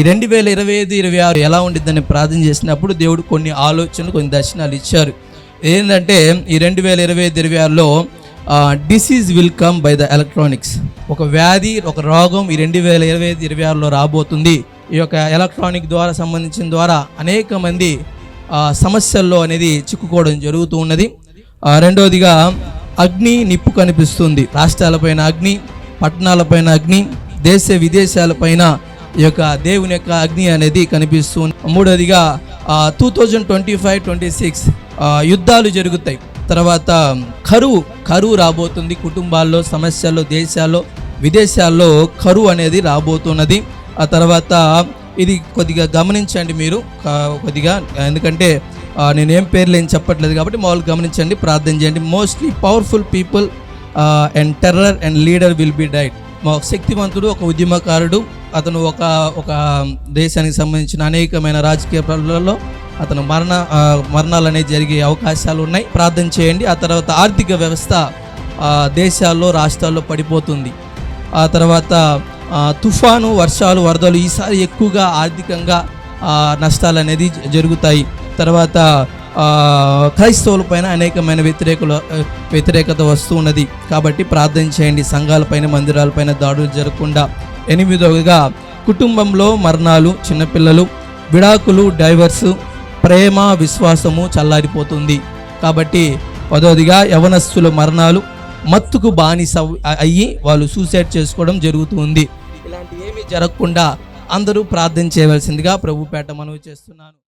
2025-26 ఎలా ఉండిద్దని ప్రార్థన చేసినప్పుడు దేవుడు కొన్ని ఆలోచనలు, కొన్ని దర్శనాలు ఇచ్చారు. ఏంటంటే ఈ 2025-26లో disease will come by the electronics. ఒక వ్యాధి, ఒక రోగం ఈ 2025-26లో రాబోతుంది. ఈ యొక్క ఎలక్ట్రానిక్ ద్వారా సంబంధించిన ద్వారా అనేక మంది సమస్యల్లో అనేది చిక్కుకోవడం జరుగుతూ ఉన్నది. రెండవదిగా అగ్ని, నిప్పు కనిపిస్తుంది. రాష్ట్రాలపైన అగ్ని, పట్టణాలపైన అగ్ని, దేశ విదేశాలపైన ఈ యొక్క దేవుని యొక్క అగ్ని అనేది కనిపిస్తుంది. మూడవదిగా 2025-26 యుద్ధాలు జరుగుతాయి. తర్వాత కరువు రాబోతుంది. కుటుంబాల్లో, సమస్యల్లో, దేశాల్లో, విదేశాల్లో కరువు అనేది రాబోతున్నది. ఆ తర్వాత ఇది కొద్దిగా గమనించండి మీరు కొద్దిగా, ఎందుకంటే నేనేం పేర్లు ఏం చెప్పట్లేదు కాబట్టి మామూలు గమనించండి, ప్రార్థన చేయండి. Mostly powerful people and terror and leader will be died. ఒక శక్తివంతుడు, ఒక ఉద్యమకారుడు, అతను ఒక దేశానికి సంబంధించిన అనేకమైన రాజకీయ పనులలో అతను మరణాలు అనేది జరిగే అవకాశాలు ఉన్నాయి. ప్రార్థన చేయండి. ఆ తర్వాత ఆర్థిక వ్యవస్థ దేశాల్లో, రాష్ట్రాల్లో పడిపోతుంది. ఆ తర్వాత తుఫాను, వర్షాలు, వరదలు, ఈసారి ఎక్కువగా ఆర్థికంగా నష్టాలు అనేది జరుగుతాయి. తర్వాత క్రైస్తవుల పైన అనేకమైన వ్యతిరేకత వస్తూ ఉన్నది. కాబట్టి ప్రార్థన చేయండి. సంఘాలపైన, మందిరాలపైన దాడులు జరగకుండా. 8వదిగా కుటుంబంలో మరణాలు, చిన్నపిల్లలు, విడాకులు, డైవర్సు, ప్రేమ, విశ్వాసము చల్లారిపోతుంది. కాబట్టి 10వదిగా యవనస్తుల మరణాలు, మత్తుకు బానిస అయ్యి వాళ్ళు సూసైడ్ చేసుకోవడం జరుగుతుంది. ఇలాంటి ఏమీ జరగకుండా అందరూ ప్రార్థన చేయవలసిందిగా ప్రభుపేట మనవి చేస్తున్నాను.